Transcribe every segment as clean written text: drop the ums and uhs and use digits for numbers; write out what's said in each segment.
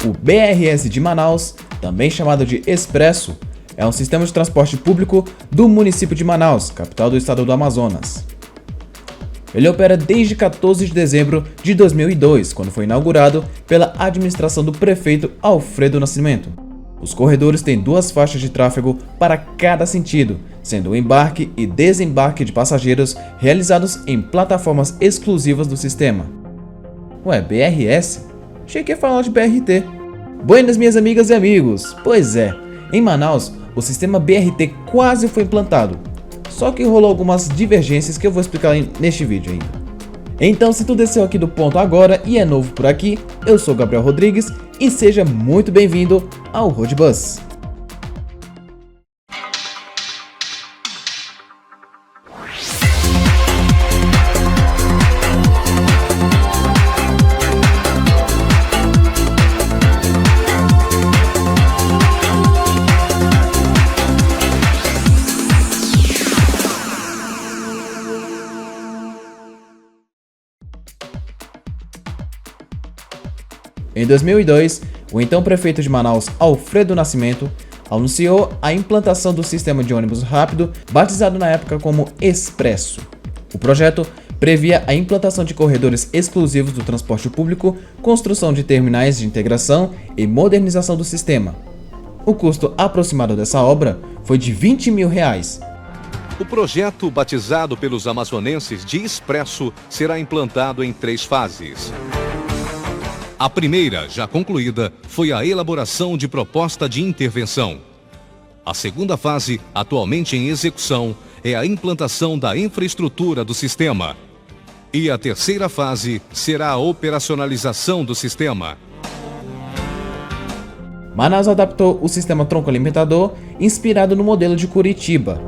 O BRS de Manaus, também chamado de Expresso, é um sistema de transporte público do município de Manaus, capital do estado do Amazonas. Ele opera desde 14 de dezembro de 2002, quando foi inaugurado pela administração do prefeito Alfredo Nascimento. Os corredores têm 2 faixas de tráfego para cada sentido, sendo o embarque e desembarque de passageiros realizados em plataformas exclusivas do sistema. Ué, BRS? Achei que ia falar de BRT. Buenas, minhas amigas e amigos! Pois é, em Manaus, o sistema BRT quase foi implantado, só que rolou algumas divergências que eu vou explicar neste vídeo ainda. Então, se tu desceu aqui do ponto agora e é novo por aqui, eu sou Gabriel Rodrigues e seja muito bem-vindo ao Road Bus. Em 2002, o então prefeito de Manaus, Alfredo Nascimento, anunciou a implantação do sistema de ônibus rápido, batizado na época como Expresso. O projeto previa a implantação de corredores exclusivos do transporte público, construção de terminais de integração e modernização do sistema. O custo aproximado dessa obra foi de R$20 mil. O projeto, batizado pelos amazonenses de Expresso, será implantado em 3 fases. A primeira, já concluída, foi a elaboração de proposta de intervenção. A segunda fase, atualmente em execução, é a implantação da infraestrutura do sistema. E a terceira fase será a operacionalização do sistema. Manaus adaptou o sistema tronco-alimentador inspirado no modelo de Curitiba.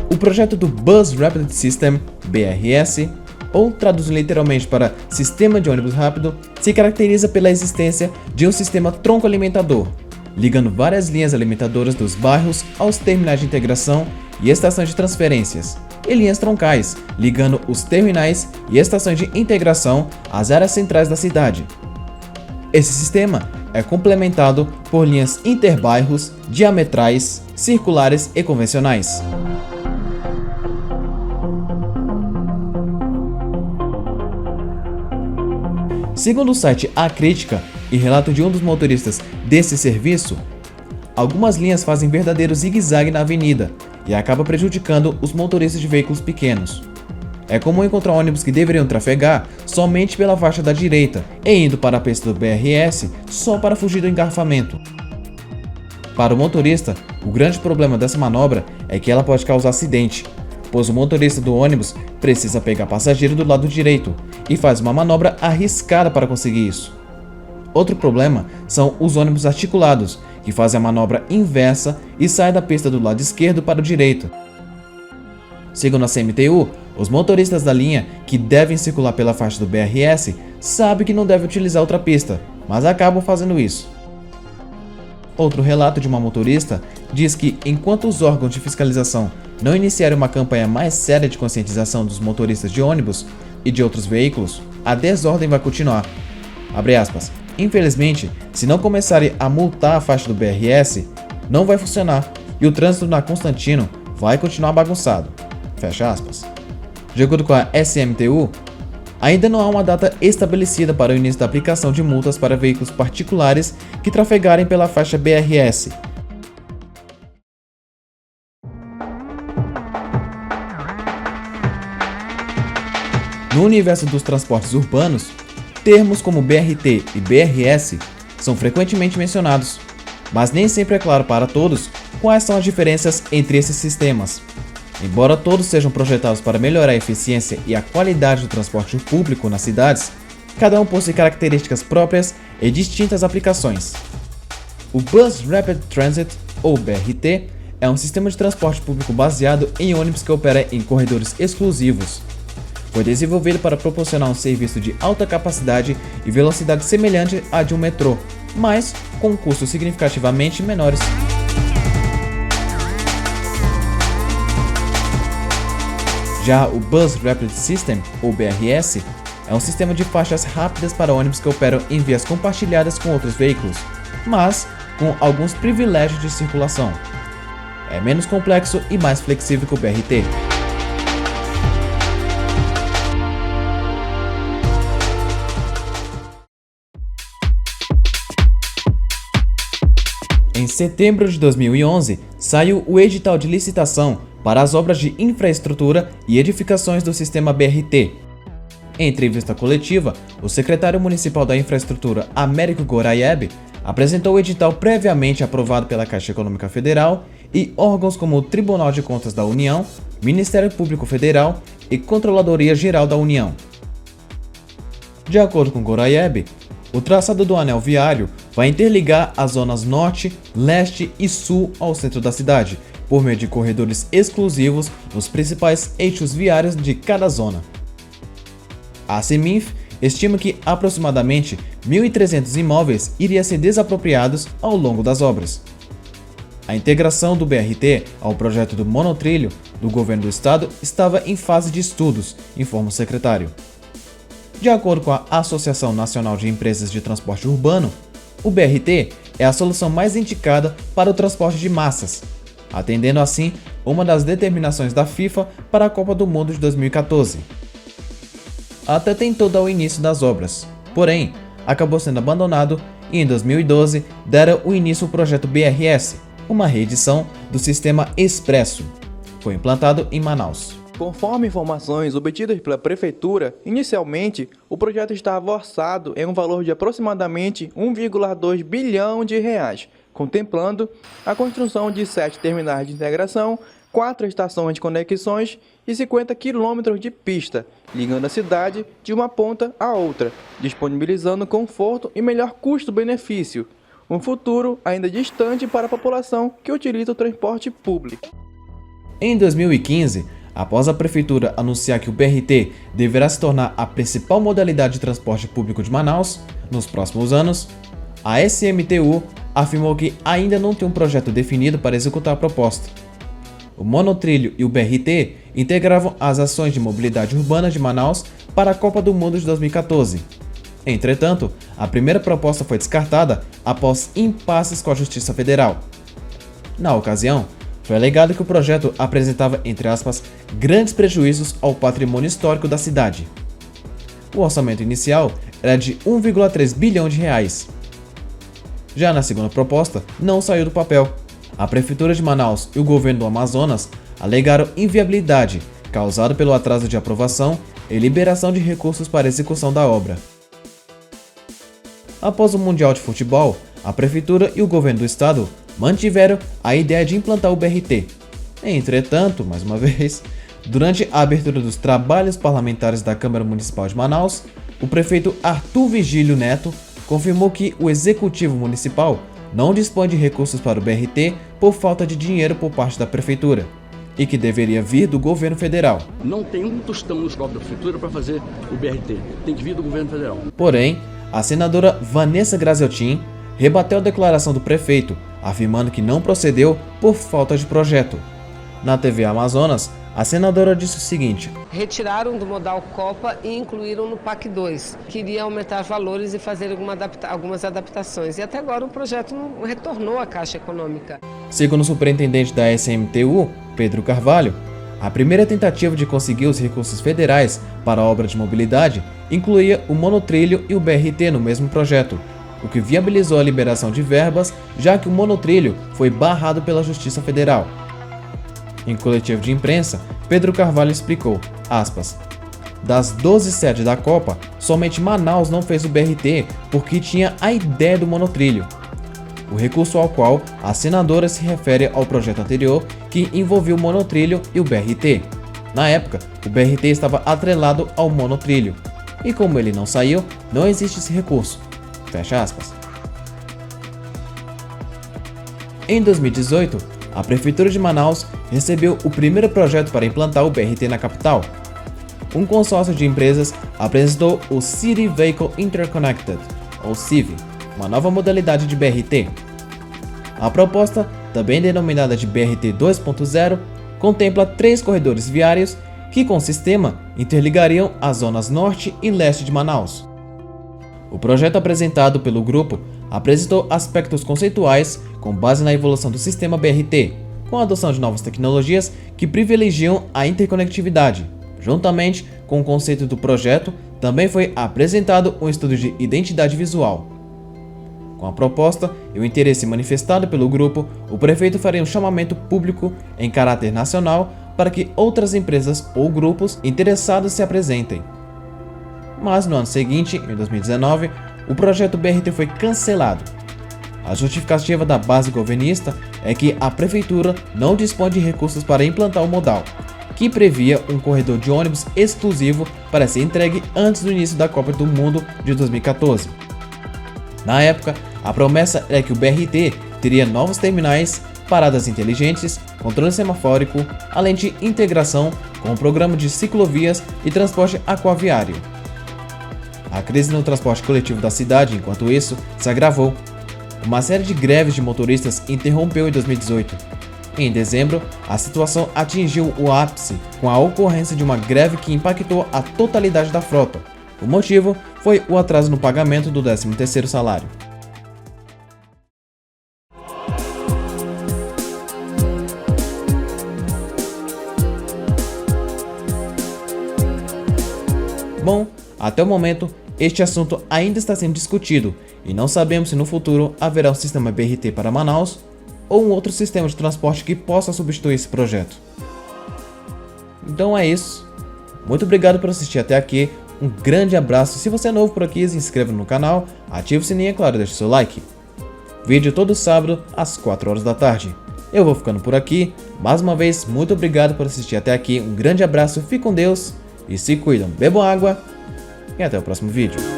O projeto do Bus Rapid System, BRS, ou traduzido literalmente para Sistema de Ônibus Rápido, se caracteriza pela existência de um sistema tronco-alimentador, ligando várias linhas alimentadoras dos bairros aos terminais de integração e estações de transferências, e linhas troncais, ligando os terminais e estações de integração às áreas centrais da cidade. Esse sistema é complementado por linhas interbairros, diametrais, circulares e convencionais. Segundo o site A Crítica e relato de um dos motoristas desse serviço, algumas linhas fazem verdadeiro zigue-zague na avenida e acaba prejudicando os motoristas de veículos pequenos. É comum encontrar ônibus que deveriam trafegar somente pela faixa da direita e indo para a pista do BRS só para fugir do engarrafamento. Para o motorista, o grande problema dessa manobra é que ela pode causar acidente, pois o motorista do ônibus precisa pegar passageiro do lado direito e faz uma manobra arriscada para conseguir isso. Outro problema são os ônibus articulados, que fazem a manobra inversa e saem da pista do lado esquerdo para o direito. Segundo a CMTU, os motoristas da linha que devem circular pela faixa do BRS sabem que não devem utilizar outra pista, mas acabam fazendo isso. Outro relato de uma motorista diz que, enquanto os órgãos de fiscalização não iniciarem uma campanha mais séria de conscientização dos motoristas de ônibus e de outros veículos, a desordem vai continuar. Abre aspas. Infelizmente, se não começarem a multar a faixa do BRS, não vai funcionar e o trânsito na Constantino vai continuar bagunçado. Fecha aspas. De acordo com a SMTU, ainda não há uma data estabelecida para o início da aplicação de multas para veículos particulares que trafegarem pela faixa BRS. No universo dos transportes urbanos, termos como BRT e BRS são frequentemente mencionados, mas nem sempre é claro para todos quais são as diferenças entre esses sistemas. Embora todos sejam projetados para melhorar a eficiência e a qualidade do transporte público nas cidades, cada um possui características próprias e distintas aplicações. O Bus Rapid Transit, ou BRT, é um sistema de transporte público baseado em ônibus que opera em corredores exclusivos. Foi desenvolvido para proporcionar um serviço de alta capacidade e velocidade semelhante à de um metrô, mas com custos significativamente menores. Já o Bus Rapid System, ou BRS, é um sistema de faixas rápidas para ônibus que operam em vias compartilhadas com outros veículos, mas com alguns privilégios de circulação. É menos complexo e mais flexível que o BRT. Em setembro de 2011, saiu o edital de licitação para as obras de infraestrutura e edificações do sistema BRT. Em entrevista coletiva, o secretário municipal da Infraestrutura, Américo Goraieb, apresentou o edital previamente aprovado pela Caixa Econômica Federal e órgãos como o Tribunal de Contas da União, Ministério Público Federal e Controladoria Geral da União. De acordo com Goraieb, o traçado do anel viário vai interligar as zonas norte, leste e sul ao centro da cidade, por meio de corredores exclusivos nos principais eixos viários de cada zona. A Seminf estima que aproximadamente 1.300 imóveis iriam ser desapropriados ao longo das obras. A integração do BRT ao projeto do monotrilho do governo do estado estava em fase de estudos, informa o secretário. De acordo com a Associação Nacional de Empresas de Transporte Urbano, o BRT é a solução mais indicada para o transporte de massas, atendendo assim uma das determinações da FIFA para a Copa do Mundo de 2014. Até tentou dar o início das obras, porém, acabou sendo abandonado e em 2012 deram o início ao projeto BRS, uma reedição do sistema Expresso. Foi implantado em Manaus. Conforme informações obtidas pela Prefeitura, inicialmente o projeto estava orçado em um valor de aproximadamente 1,2 bilhão de reais, contemplando a construção de 7 terminais de integração, 4 estações de conexões e 50 quilômetros de pista, ligando a cidade de uma ponta a outra, disponibilizando conforto e melhor custo-benefício, um futuro ainda distante para a população que utiliza o transporte público. Em 2015, após a prefeitura anunciar que o BRT deverá se tornar a principal modalidade de transporte público de Manaus nos próximos anos, a SMTU afirmou que ainda não tem um projeto definido para executar a proposta. O monotrilho e o BRT integravam as ações de mobilidade urbana de Manaus para a Copa do Mundo de 2014. Entretanto, a primeira proposta foi descartada após impasses com a Justiça Federal. Na ocasião, foi alegado que o projeto apresentava, entre aspas, grandes prejuízos ao patrimônio histórico da cidade. O orçamento inicial era de 1,3 bilhão de reais. Já na segunda proposta, não saiu do papel. A Prefeitura de Manaus e o governo do Amazonas alegaram inviabilidade causada pelo atraso de aprovação e liberação de recursos para a execução da obra. Após o Mundial de Futebol, a Prefeitura e o governo do estado mantiveram a ideia de implantar o BRT. Entretanto, mais uma vez, durante a abertura dos trabalhos parlamentares da Câmara Municipal de Manaus, o prefeito Arthur Vigílio Neto confirmou que o Executivo Municipal não dispõe de recursos para o BRT por falta de dinheiro por parte da Prefeitura e que deveria vir do governo federal. Não tem um tostão nos cofres da Prefeitura para fazer o BRT, tem que vir do governo federal. Porém, a senadora Vanessa Graziotin rebateu a declaração do prefeito, afirmando que não procedeu por falta de projeto. Na TV Amazonas, a senadora disse o seguinte: retiraram do modal Copa e incluíram no PAC 2. Queria aumentar os valores e fazer algumas adaptações. E até agora o projeto não retornou à Caixa Econômica. Segundo o superintendente da SMTU, Pedro Carvalho, a primeira tentativa de conseguir os recursos federais para a obra de mobilidade incluía o monotrilho e o BRT no mesmo projeto, o que viabilizou a liberação de verbas, já que o monotrilho foi barrado pela Justiça Federal. Em coletivo de imprensa, Pedro Carvalho explicou, aspas, das 12 sedes da Copa, somente Manaus não fez o BRT porque tinha a ideia do monotrilho. O recurso ao qual a senadora se refere ao projeto anterior que envolvia o monotrilho e o BRT. Na época, o BRT estava atrelado ao monotrilho, e como ele não saiu, não existe esse recurso. Fecha aspas. Em 2018, a Prefeitura de Manaus recebeu o primeiro projeto para implantar o BRT na capital. Um consórcio de empresas apresentou o City Vehicle Interconnected, ou CIV, uma nova modalidade de BRT. A proposta, também denominada de BRT 2.0, contempla 3 corredores viários que com o sistema interligariam as zonas norte e leste de Manaus. O projeto apresentado pelo grupo apresentou aspectos conceituais com base na evolução do sistema BRT, com a adoção de novas tecnologias que privilegiam a interconectividade. Juntamente com o conceito do projeto, também foi apresentado um estudo de identidade visual. Com a proposta e o interesse manifestado pelo grupo, o prefeito faria um chamamento público em caráter nacional para que outras empresas ou grupos interessados se apresentem. Mas no ano seguinte, em 2019, o projeto BRT foi cancelado. A justificativa da base governista é que a prefeitura não dispõe de recursos para implantar o modal, que previa um corredor de ônibus exclusivo para ser entregue antes do início da Copa do Mundo de 2014. Na época, a promessa é que o BRT teria novos terminais, paradas inteligentes, controle semafórico, além de integração com o programa de ciclovias e transporte aquaviário. A crise no transporte coletivo da cidade, enquanto isso, se agravou. Uma série de greves de motoristas interrompeu em 2018. Em dezembro, a situação atingiu o ápice com a ocorrência de uma greve que impactou a totalidade da frota. O motivo foi o atraso no pagamento do 13º salário. Bom, até o momento, este assunto ainda está sendo discutido e não sabemos se no futuro haverá um sistema BRT para Manaus ou um outro sistema de transporte que possa substituir esse projeto. Então é isso. Muito obrigado por assistir até aqui. Um grande abraço. Se você é novo por aqui, se inscreva no canal, ative o sininho e, claro, deixe seu like. Vídeo todo sábado às 4 horas da tarde. Eu vou ficando por aqui. Mais uma vez, muito obrigado por assistir até aqui. Um grande abraço, fique com Deus e se cuidam. Bebam água e até o próximo vídeo.